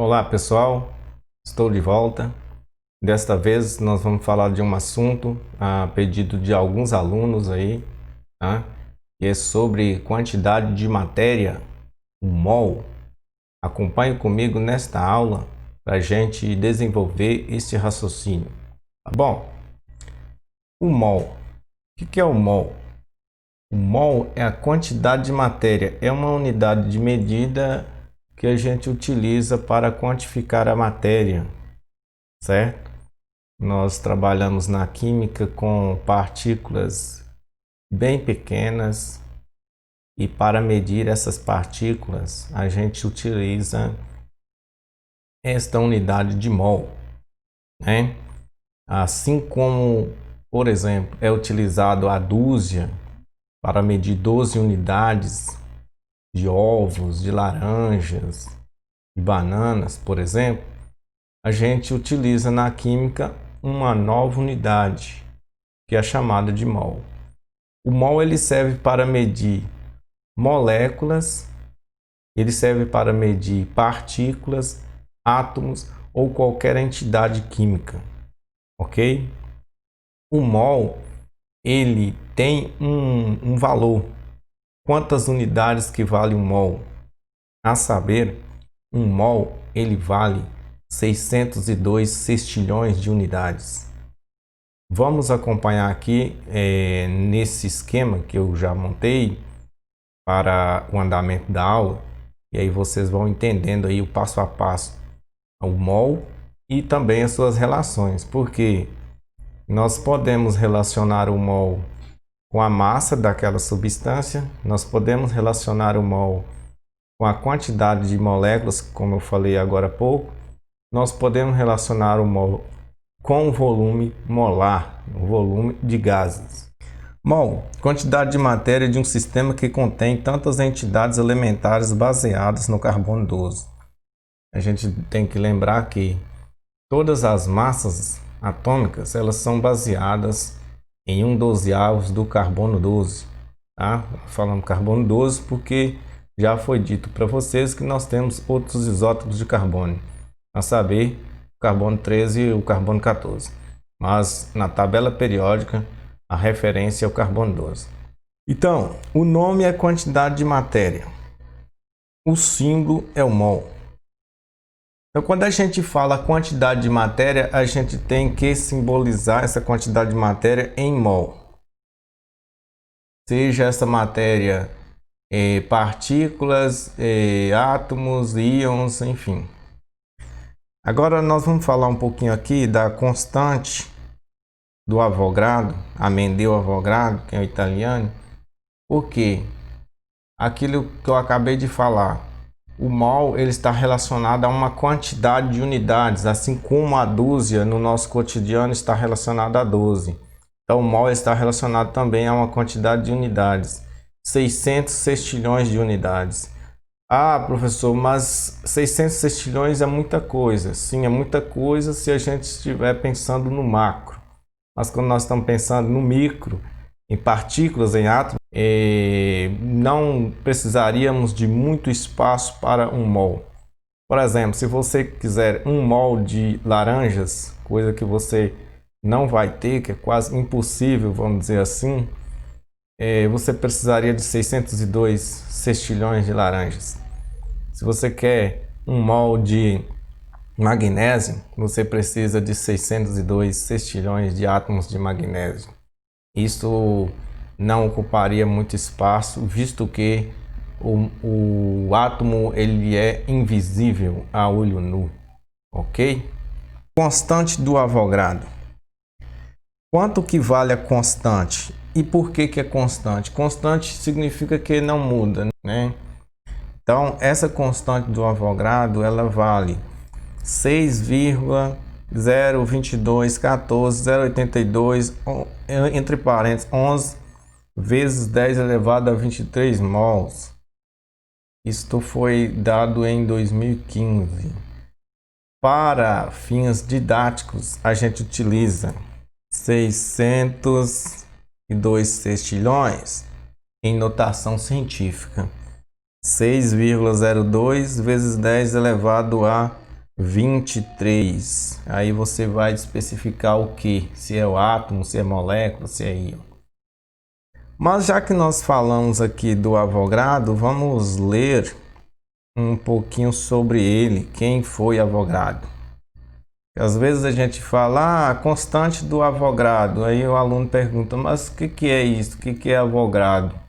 Olá pessoal, estou de volta. Desta vez nós vamos falar de um assunto a pedido de alguns alunos aí, tá? Que é sobre quantidade de matéria, o mol. Acompanhe comigo nesta aula para a gente desenvolver esse raciocínio, tá bom? O mol. O que é o mol? O mol é a quantidade de matéria, é uma unidade de medida que a gente utiliza para quantificar a matéria, certo? Nós trabalhamos na química com partículas bem pequenas e para medir essas partículas a gente utiliza esta unidade de mol, né? Assim como, por exemplo, é utilizado a dúzia para medir 12 unidades de ovos, de laranjas, de bananas, por exemplo, a gente utiliza na química uma nova unidade, que é chamada de mol. O mol ele serve para medir moléculas, ele serve para medir partículas, átomos ou qualquer entidade química, ok? O mol ele tem um valor. Quantas unidades que vale um mol? A saber, um mol ele vale 602 sextilhões de unidades. Vamos acompanhar aqui nesse esquema que eu já montei para o andamento da aula, e aí vocês vão entendendo aí o passo a passo o mol e também as suas relações, porque nós podemos relacionar o mol com a massa daquela substância, nós podemos relacionar o mol com a quantidade de moléculas, como eu falei agora há pouco, nós podemos relacionar o mol com o volume molar, o volume de gases. Mol, quantidade de matéria de um sistema que contém tantas entidades elementares baseadas no carbono 12. A gente tem que lembrar que todas as massas atômicas elas são baseadas em 1/12 do carbono 12. Tá? Falando carbono 12 porque já foi dito para vocês que nós temos outros isótopos de carbono, a saber, o carbono 13 e o carbono 14. Mas na tabela periódica a referência é o carbono 12. Então, o nome é quantidade de matéria. O símbolo é o mol. Então, quando a gente fala quantidade de matéria, a gente tem que simbolizar essa quantidade de matéria em mol. Seja essa matéria partículas, átomos, íons, enfim. Agora nós vamos falar um pouquinho aqui da constante do Avogadro, Amedeo Avogadro, que é o italiano, porque aquilo que eu acabei de falar, o mol ele está relacionado a uma quantidade de unidades, assim como a dúzia no nosso cotidiano está relacionada a 12. Então o mol está relacionado também a uma quantidade de unidades, 600 sextilhões de unidades. Ah, professor, mas 600 sextilhões é muita coisa. Sim, é muita coisa se a gente estiver pensando no macro. Mas quando nós estamos pensando no micro, em partículas, em átomos, não precisaríamos de muito espaço para um mol. Por exemplo, se você quiser um mol de laranjas, coisa que você não vai ter, que é quase impossível, vamos dizer assim, você precisaria de 602 sextilhões de laranjas. Se você quer um mol de magnésio, você precisa de 602 sextilhões de átomos de magnésio. Isso não ocuparia muito espaço, visto que o átomo ele é invisível a olho nu, ok? Constante do Avogadro. Quanto que vale a constante? E por que é constante? Constante significa que não muda, né? Então, essa constante do Avogadro, ela vale 6,02214,082, entre parênteses, 11 vezes 10 elevado a 23 mols. Isto foi dado em 2015. Para fins didáticos, a gente utiliza 602 sextilhões em notação científica. 6,02 vezes 10 elevado a 23. Aí você vai especificar o que? Se é o átomo, se é molécula, se é íon. Mas já que nós falamos aqui do Avogadro, vamos ler um pouquinho sobre ele, quem foi Avogadro. Às vezes a gente fala, a constante do Avogadro, aí o aluno pergunta, mas o que é isso? O que é Avogadro?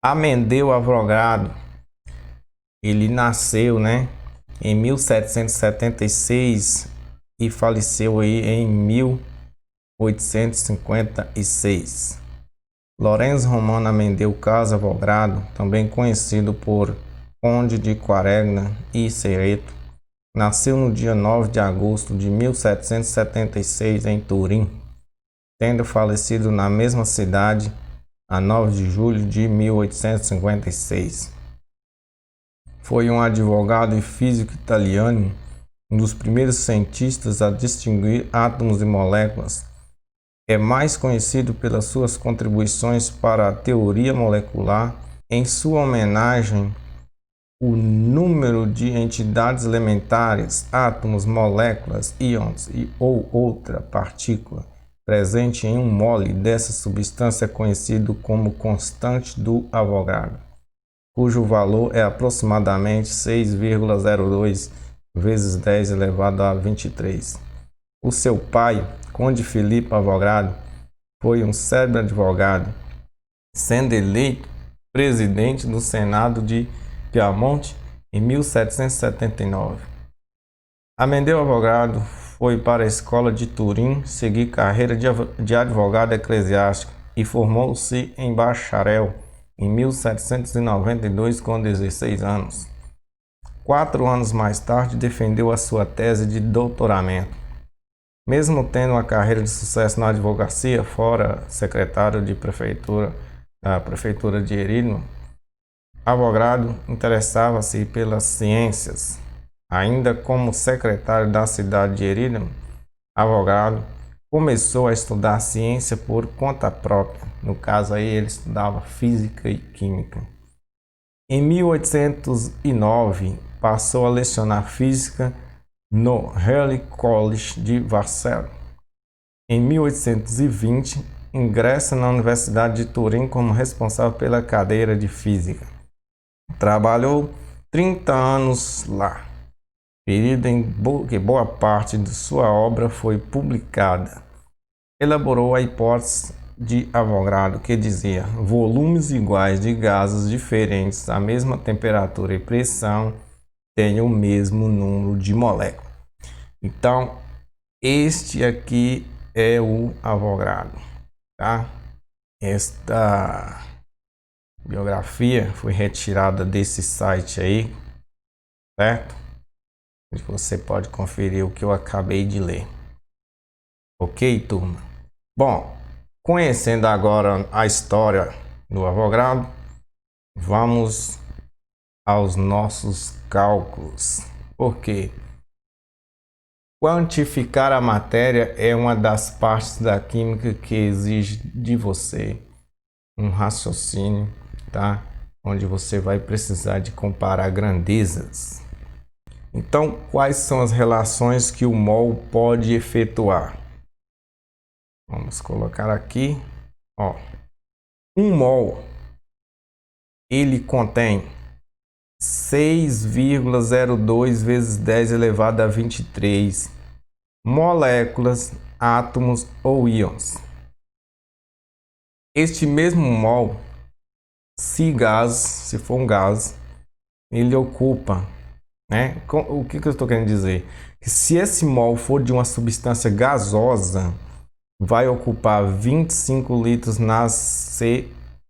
Amedeo Avogadro, ele nasceu, né, em 1776 e faleceu aí em 1856. Lorenzo Romano Amedeo Casa Avogadro, também conhecido por Conde de Quaregna e Cereto, nasceu no dia 9 de agosto de 1776 em Turim, tendo falecido na mesma cidade a 9 de julho de 1856. Foi um advogado e físico italiano, um dos primeiros cientistas a distinguir átomos e moléculas. É mais conhecido pelas suas contribuições para a teoria molecular. Em sua homenagem, o número de entidades elementares, átomos, moléculas, íons ou outra partícula presente em um mole dessa substância é conhecido como constante do Avogadro, cujo valor é aproximadamente 6,02 vezes 10 elevado a 23. O seu pai, Conde Filipe Avogadro, foi um célebre advogado, sendo eleito presidente do Senado de Piamonte em 1779. Amedeo Avogadro foi para a escola de Turim seguir carreira de advogado eclesiástico e formou-se em bacharel em 1792 com 16 anos. 4 anos mais tarde defendeu a sua tese de doutoramento. Mesmo tendo uma carreira de sucesso na advocacia, fora secretário de prefeitura da prefeitura de Erino, Avogadro interessava-se pelas ciências. Ainda como secretário da cidade de Erino, Avogadro começou a estudar ciência por conta própria. No caso aí ele estudava física e química. Em 1809 passou a lecionar física no Royal College de Varsella. Em 1820 ingressa na Universidade de Turim como responsável pela cadeira de física. Trabalhou 30 anos lá, período em que boa parte de sua obra foi publicada. Elaborou a hipótese de Avogadro, que dizia: volumes iguais de gases diferentes à mesma temperatura e pressão têm o mesmo número de moléculas. Então, este aqui é o Avogadro, tá? Esta biografia foi retirada desse site aí, certo? Você pode conferir o que eu acabei de ler. Ok, turma? Bom, conhecendo agora a história do Avogadro, vamos aos nossos cálculos. Porque quantificar a matéria é uma das partes da química que exige de você um raciocínio, tá? Onde você vai precisar de comparar grandezas. Então, quais são as relações que o mol pode efetuar? Vamos colocar aqui, ó. Um mol, ele contém 6,02 vezes 10 elevado a 23 moléculas, átomos ou íons. Este mesmo mol, se for um gás, ele ocupa, né? O que eu estou querendo dizer? Que se esse mol for de uma substância gasosa, vai ocupar 25 litros na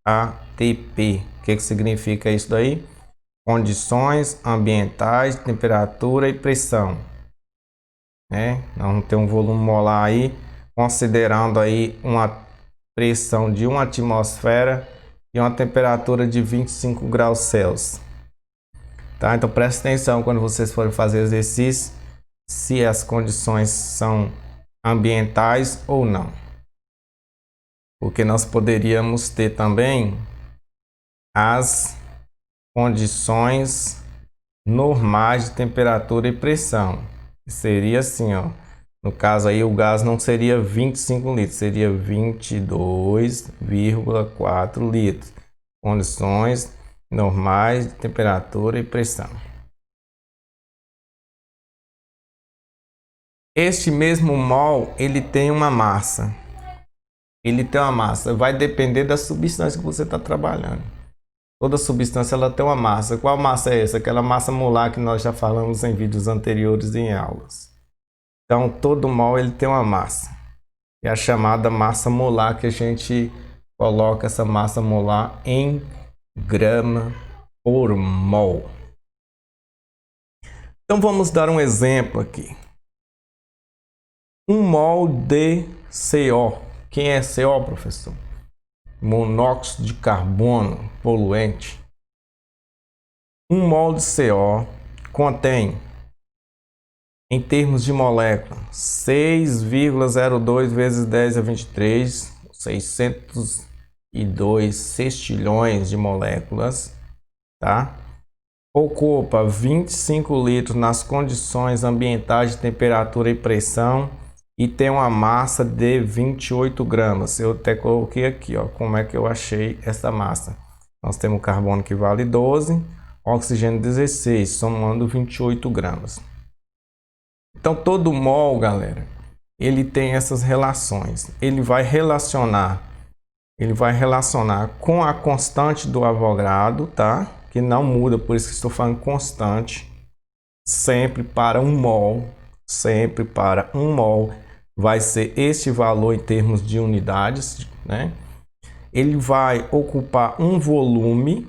CATP. O que significa isso daí? Condições ambientais, temperatura e pressão. Nós vamos ter um volume molar aí, considerando aí uma pressão de 1 atmosfera e uma temperatura de 25 graus Celsius. Tá? Então preste atenção quando vocês forem fazer exercício, se as condições são ambientais ou não. Porque nós poderíamos ter também as condições normais de temperatura e pressão. Seria assim, ó. No caso aí, o gás não seria 25 litros, seria 22,4 litros. Condições normais de temperatura e pressão. Este mesmo mol, ele tem uma massa. Vai depender da substância que você está trabalhando. Toda substância ela tem uma massa. Qual massa é essa? Aquela massa molar que nós já falamos em vídeos anteriores e em aulas. Então, todo mol ele tem uma massa. É a chamada massa molar, que a gente coloca essa massa molar em grama por mol. Então, vamos dar um exemplo aqui. Um mol de CO. Quem é CO, professor? Monóxido de carbono poluente. Um mol de CO contém, em termos de molécula, 6,02 vezes 10 a 23, 602 sextilhões de moléculas, tá? Ocupa 25 litros nas condições ambientais de temperatura e pressão e tem uma massa de 28 gramas. Eu até coloquei aqui, ó, como é que eu achei essa massa. Nós temos carbono que vale 12, oxigênio 16, somando 28 gramas. Então, todo mol, galera, ele tem essas relações. Ele vai relacionar com a constante do Avogadro, tá? Que não muda, por isso que estou falando constante. Sempre para um mol, vai ser este valor em termos de unidades, né? Ele vai ocupar um volume.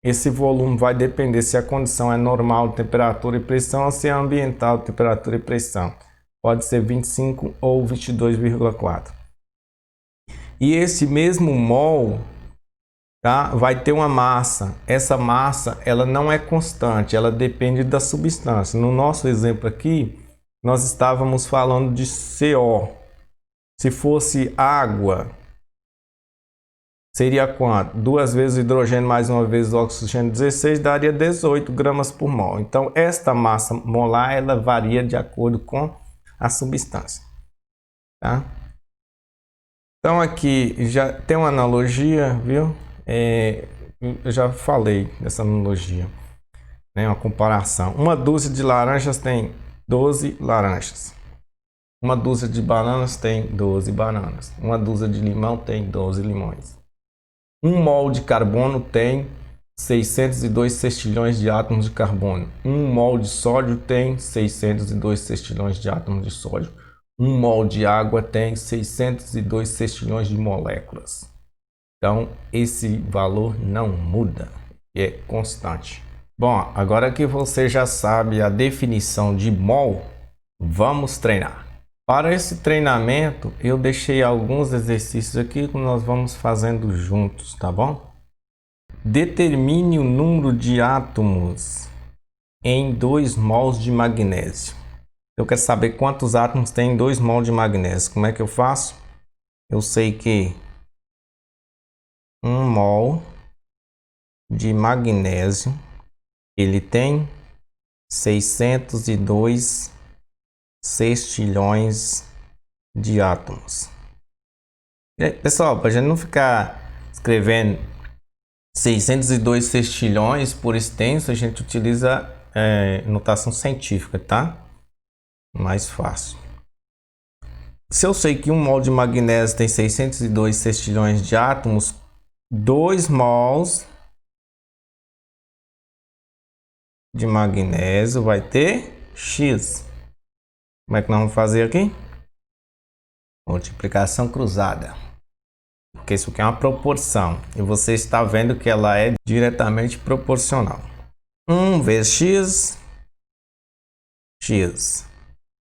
Esse volume vai depender se a condição é normal de temperatura e pressão ou se é ambiental de temperatura e pressão. Pode ser 25 ou 22,4. E esse mesmo mol, tá, vai ter uma massa. Essa massa ela não é constante, ela depende da substância. No nosso exemplo aqui, nós estávamos falando de CO. Se fosse água, seria quanto? 2 vezes hidrogênio mais 1 vez oxigênio 16 daria 18 gramas por mol. Então, esta massa molar ela varia de acordo com a substância. Tá? Então, aqui já tem uma analogia, viu? Eu já falei dessa analogia, né? Uma comparação. Uma dúzia de laranjas tem 12 laranjas. Uma dúzia de bananas tem 12 bananas. Uma dúzia de limão tem 12 limões. Um mol de carbono tem 602 sextilhões de átomos de carbono. Um mol de sódio tem 602 sextilhões de átomos de sódio. Um mol de água tem 602 sextilhões de moléculas. Então, esse valor não muda, é constante. Bom, agora que você já sabe a definição de mol, vamos treinar. Para esse treinamento, eu deixei alguns exercícios aqui que nós vamos fazendo juntos, tá bom? Determine o número de átomos em 2 mols de magnésio. Eu quero saber quantos átomos tem em 2 mols de magnésio. Como é que eu faço? Eu sei que 1 mol de magnésio, ele tem 602 sextilhões de átomos. Pessoal, para a gente não ficar escrevendo 602 sextilhões por extenso, a gente utiliza notação científica, tá? Mais fácil. Se eu sei que 1 mol de magnésio tem 602 sextilhões de átomos, 2 mols de magnésio vai ter X. Como é que nós vamos fazer aqui? Multiplicação cruzada. Porque isso aqui é uma proporção. E você está vendo que ela é diretamente proporcional. 1 vezes X, X.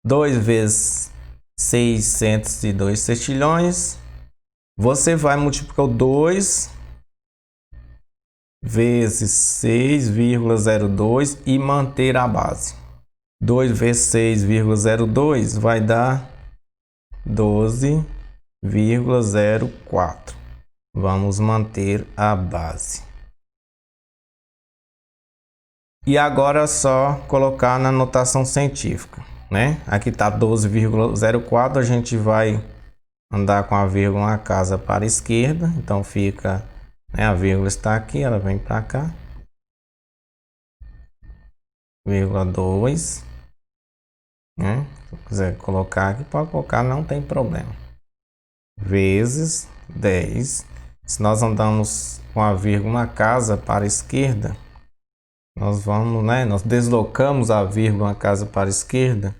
2 vezes 602 sextilhões. Você vai multiplicar o 2 vezes 6,02 e manter a base. 2 vezes 6,02 vai dar 12,04. Vamos manter a base. E agora é só colocar na notação científica, né? Aqui está 12,04, a gente vai andar com a vírgula na casa para a esquerda, então fica, né, a vírgula está aqui, ela vem para cá, vírgula 2, né? Se quiser colocar aqui, pode colocar, não tem problema. Vezes 10. Se nós andamos com a vírgula na casa para a esquerda, nós vamos, né? Nós deslocamos a vírgula na casa para a esquerda,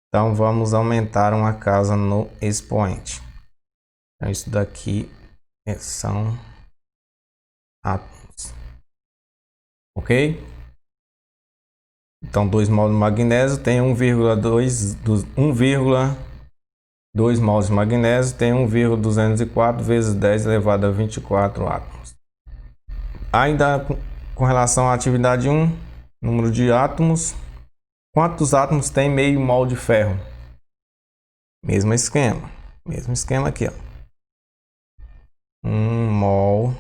então vamos aumentar uma casa no expoente. Então isso daqui são átomos, ok? Então 2 mols de magnésio tem 1,2 mols de magnésio tem 1,204 vezes 10 elevado a 24 átomos. Ainda com relação à atividade 1, número de átomos. Quantos átomos tem meio mol de ferro? Mesmo esquema aqui, ó. 1 mol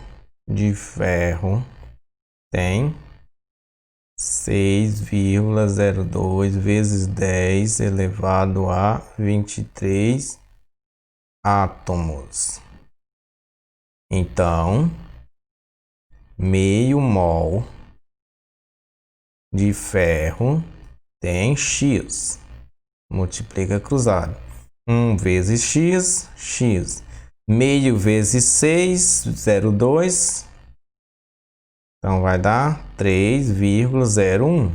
de ferro tem 6,02 vezes 10 elevado a 23 átomos. Então, meio mol de ferro tem X. Multiplica cruzado. 1 vezes X, X. Meio vezes 6, 0,2. Então vai dar 3,01.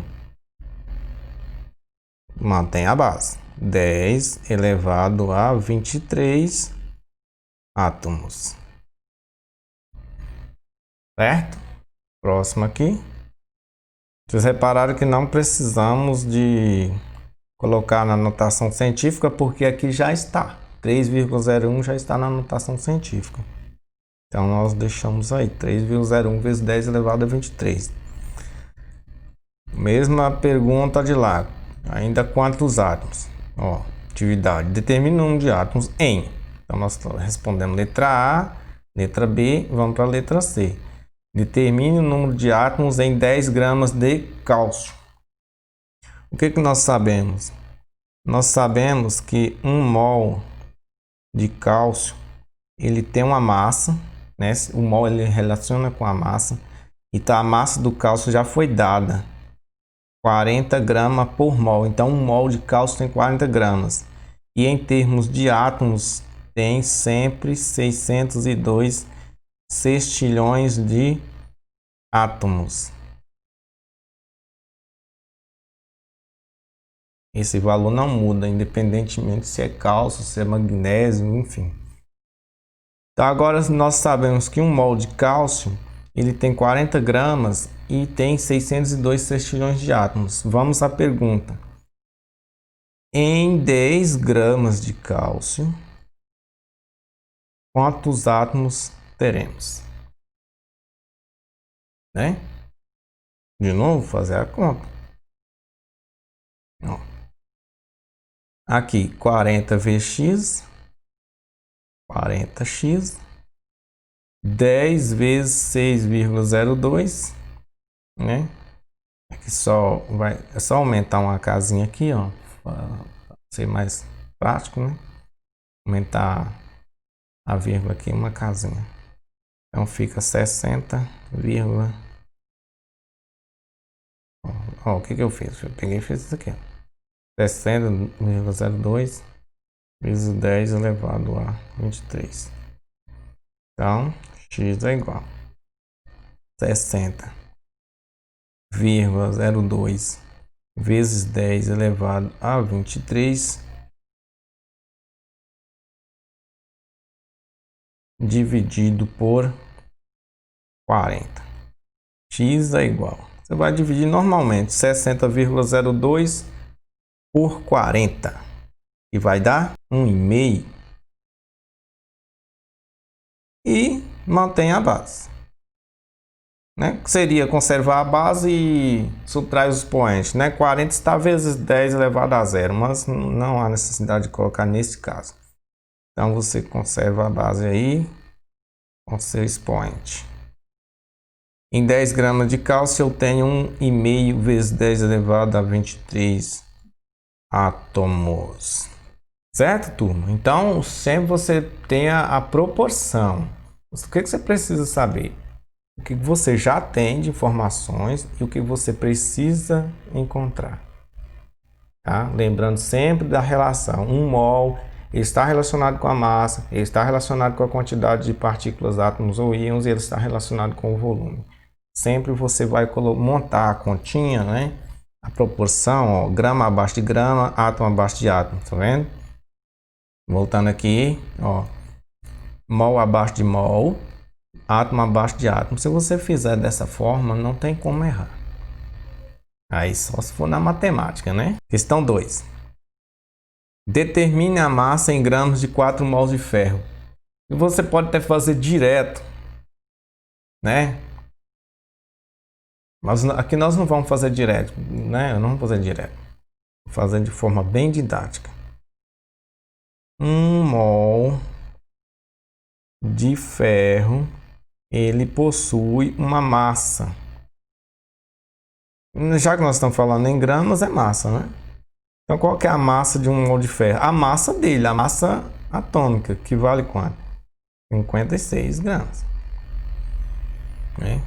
Mantém a base. 10 elevado a 23 átomos. Certo? Próximo aqui. Vocês repararam que não precisamos de colocar na notação científica, porque aqui já está. 3,01 já está na notação científica. Então nós deixamos aí 3,01 vezes 10 elevado a 23. Mesma pergunta de lá. Ainda quantos átomos? Ó, atividade. Determine o número de átomos em. Então nós respondemos letra A, letra B, vamos para a letra C. Determine o número de átomos em 10 gramas de cálcio. O que nós sabemos? Nós sabemos que 1 mol de cálcio, ele tem uma massa, né? O mol ele relaciona com a massa. Então a massa do cálcio já foi dada. 40 gramas por mol. Então 1 mol de cálcio tem 40 gramas. E em termos de átomos, tem sempre 602 sextilhões de átomos. Esse valor não muda, independentemente se é cálcio, se é magnésio, enfim. Então agora nós sabemos que 1 mol de cálcio, ele tem 40 gramas e tem 602 sextilhões de átomos. Vamos à pergunta. Em 10 gramas de cálcio, quantos átomos teremos? Né? De novo, fazer a conta. Ó. Aqui, 40 vezes x, 40x, 10 vezes 6,02, né? Aqui é só aumentar uma casinha aqui, ó, para ser mais prático, né? Aumentar a vírgula aqui uma casinha. Então fica 60, ó, o que eu fiz? Eu peguei e fiz isso aqui, ó. 60,02 vezes 10 elevado a 23. Então, x é igual a 60,02 vezes 10 elevado a 23 dividido por 40. X é igual. Você vai dividir normalmente 60,02 por 40 e vai dar 1,5. E mantém a base, né? Que seria conservar a base e subtrair os expoentes, né? 40 está vezes 10 elevado a 0, mas não há necessidade de colocar nesse caso. Então você conserva a base aí com seu expoente. Em 10 gramas de cálcio eu tenho 1,5 vezes 10 elevado a 23 átomos. Certo, turma? Então, sempre você tenha a proporção. O que você precisa saber? O que você já tem de informações e o que você precisa encontrar. Tá? Lembrando sempre da relação. 1 mol está relacionado com a massa, ele está relacionado com a quantidade de partículas, átomos ou íons e ele está relacionado com o volume. Sempre você vai montar a continha, né? A proporção, ó, grama abaixo de grama, átomo abaixo de átomo, tá vendo? Voltando aqui, ó, mol abaixo de mol, átomo abaixo de átomo. Se você fizer dessa forma, não tem como errar. Aí só se for na matemática, né? Questão 2. Determine a massa em gramas de 4 mols de ferro. E você pode até fazer direto, né? Mas aqui nós não vamos fazer direto, né? Eu não vou fazer direto. Vou fazer de forma bem didática. 1 mol de ferro, ele possui uma massa. Já que nós estamos falando em gramas, é massa, né? Então, qual que é a massa de 1 mol de ferro? A massa dele, a massa atômica, que vale quanto? 56 gramas. Né?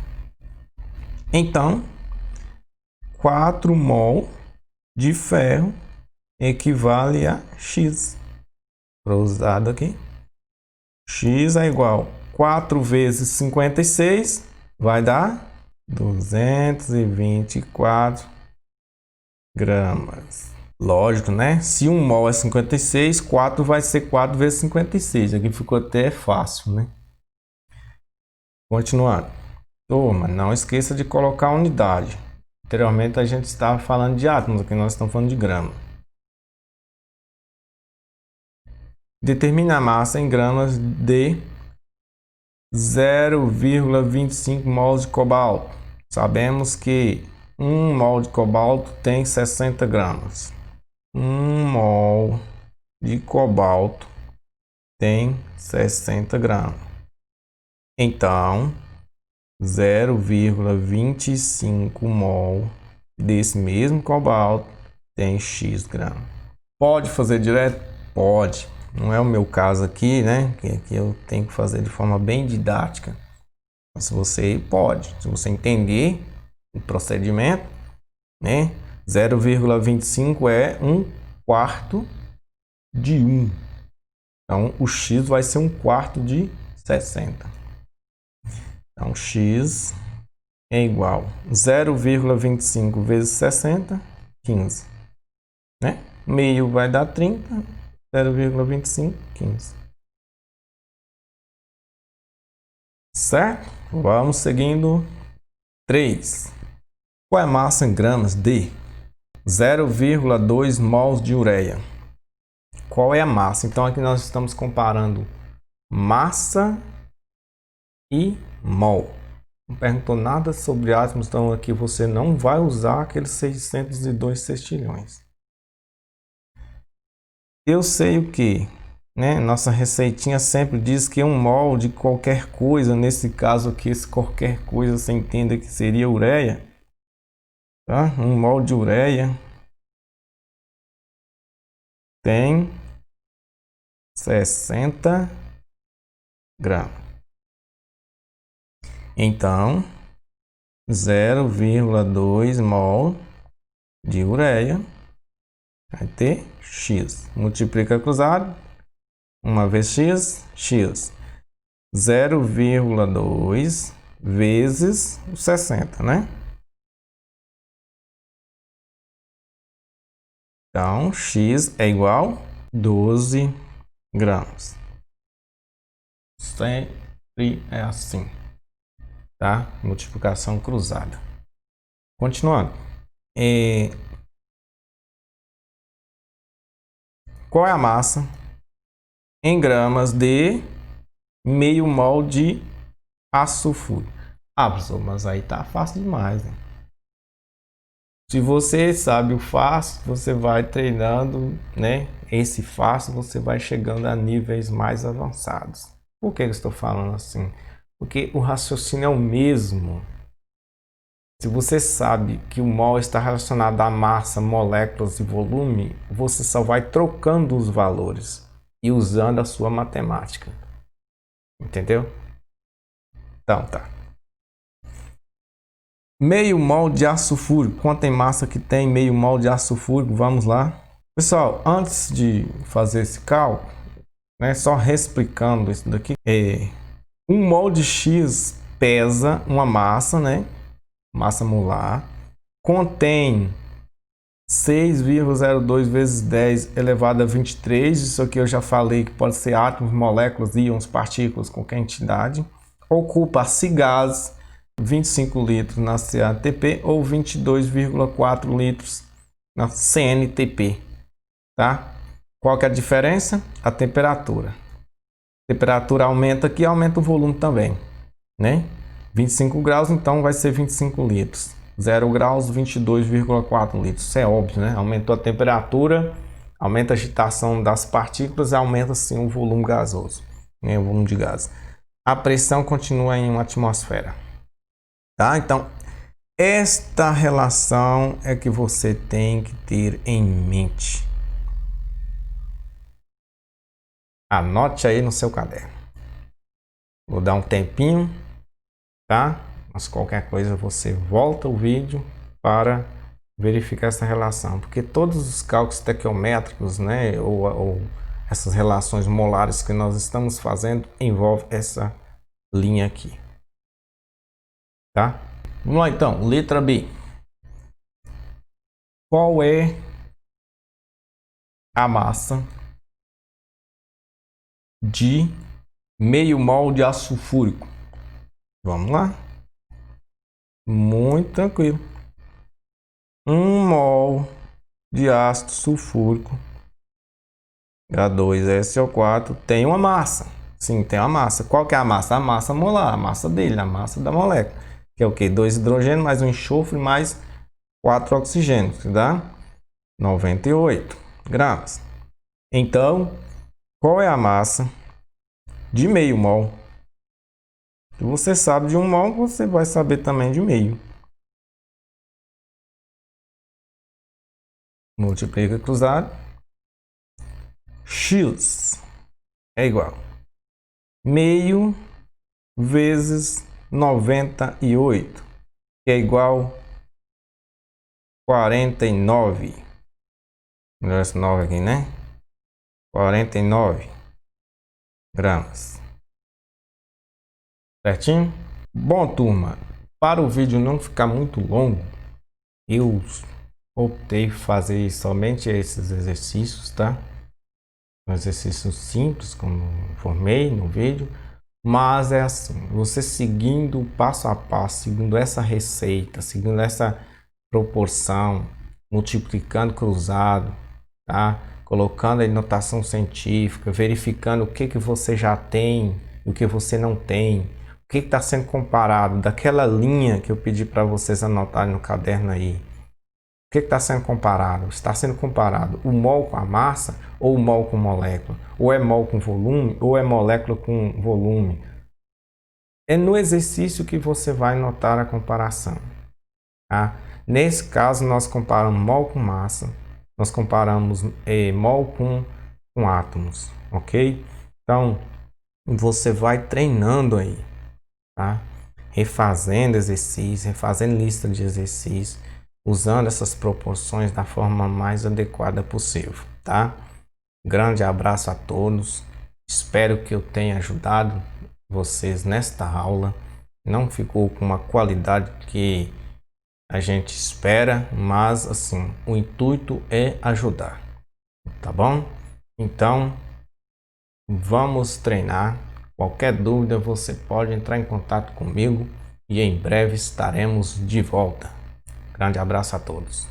Então, 4 mol de ferro equivale a X. Cruzado aqui. X é igual a 4 vezes 56, vai dar 224 gramas. Lógico, né? Se 1 mol é 56, 4 vai ser 4 vezes 56. Aqui ficou até fácil, né? Continuando. Turma, não esqueça de colocar a unidade. Anteriormente a gente estava falando de átomos, aqui nós estamos falando de grama. Determine a massa em gramas de 0,25 mols de cobalto. Sabemos que 1 mol de cobalto tem 60 gramas. 1 mol de cobalto tem 60 gramas. Então, 0,25 mol desse mesmo cobalto tem X gramas. Pode fazer direto? Pode. Não é o meu caso aqui, né? Que aqui eu tenho que fazer de forma bem didática. Mas você pode. Se você entender o procedimento, né? 0,25 é 1/4 de 1. Então, o X vai ser 1/4 de 60. Então, X é igual a 0,25 vezes 60, 15. Né? Meio vai dar 30, 0,25, 15. Certo? Vamos seguindo. 3. Qual é a massa em gramas de 0,2 mols de ureia? Qual é a massa? Então, aqui nós estamos comparando massa e mol. Não perguntou nada sobre átomos, então aqui você não vai usar aqueles 602 sextilhões. Eu sei o que, né? Nossa receitinha sempre diz que 1 mol de qualquer coisa, nesse caso aqui, esse qualquer coisa você entenda que seria ureia, tá? 1 mol de ureia tem 60 gramas. Então, 0,2 mol de ureia vai ter X. Multiplica cruzado. 1 vez X, X. 0,2 vezes os 60, né? Então, X é igual a 12 gramas. Sempre é assim, tá? Multiplicação cruzada. Continuando. Qual é a massa em gramas de meio mol de ácido sulfúrico? Ah, professor, mas aí tá fácil demais, né? Se você sabe o fácil, você vai treinando, né? Esse fácil, você vai chegando a níveis mais avançados. Por que eu estou falando assim? Porque o raciocínio é o mesmo. Se você sabe que o mol está relacionado à massa, moléculas e volume, você só vai trocando os valores e usando a sua matemática. Entendeu? Então tá. Meio mol de ácido sulfúrico. Quanto tem massa que tem meio mol de ácido sulfúrico? Vamos lá. Pessoal, antes de fazer esse cálculo, né, só reexplicando isso daqui, um mol de X pesa uma massa, né? Massa molar, contém 6,02 vezes 10 elevado a 23. Isso aqui eu já falei que pode ser átomos, moléculas, íons, partículas, qualquer entidade. Ocupa-se gás 25 litros na CATP ou 22,4 litros na CNTP, tá? Qual que é a diferença? A temperatura. A temperatura aumenta aqui, aumenta o volume também, né? 25 graus, então vai ser 25 litros. 0 graus, 22,4 litros. Isso é óbvio, né? Aumentou a temperatura, aumenta a agitação das partículas e aumenta sim o volume gasoso, né? O volume de gás. A pressão continua em uma atmosfera. Tá? Então, esta relação é que você tem que ter em mente. Anote aí no seu caderno. Vou dar um tempinho, tá? Mas qualquer coisa você volta o vídeo para verificar essa relação, porque todos os cálculos estequiométricos, né, ou essas relações molares que nós estamos fazendo envolve essa linha aqui, tá? Vamos lá então, letra B. Qual é a massa de meio mol de ácido sulfúrico? Vamos lá. Muito tranquilo. 1 mol de ácido sulfúrico H2SO4 tem uma massa. Sim, tem uma massa. Qual que é a massa? A massa molar, a massa dele, a massa da molécula. Que é o que? 2 hidrogênios mais um enxofre mais 4 oxigênios, que dá 98 gramas. Então, qual é a massa de meio mol? Se você sabe de 1 mol, você vai saber também de meio. Multiplica cruzado. X é igual meio vezes 98, que é igual 49. Melhor esse 9 aqui, né? 49 gramas. Certinho? Bom, turma, para o vídeo não ficar muito longo, eu optei por fazer somente esses exercícios, tá? Um exercício simples, como informei no vídeo, mas é assim, você seguindo passo a passo, seguindo essa receita, seguindo essa proporção, multiplicando cruzado, tá? Colocando a notação científica, verificando o que você já tem, o que você não tem, o que está sendo comparado daquela linha que eu pedi para vocês anotarem no caderno aí. O que está sendo comparado? Está sendo comparado o mol com a massa ou o mol com molécula? Ou é mol com volume ou é molécula com volume? É no exercício que você vai notar a comparação, tá? Nesse caso, nós comparamos mol com massa, nós comparamos mol com átomos, ok? Então, você vai treinando aí, tá? Refazendo exercício, refazendo lista de exercícios, usando essas proporções da forma mais adequada possível, tá? Grande abraço a todos. Espero que eu tenha ajudado vocês nesta aula. Não ficou com uma qualidade que a gente espera, mas assim, o intuito é ajudar, tá bom? Então, vamos treinar. Qualquer dúvida você pode entrar em contato comigo e em breve estaremos de volta. Grande abraço a todos.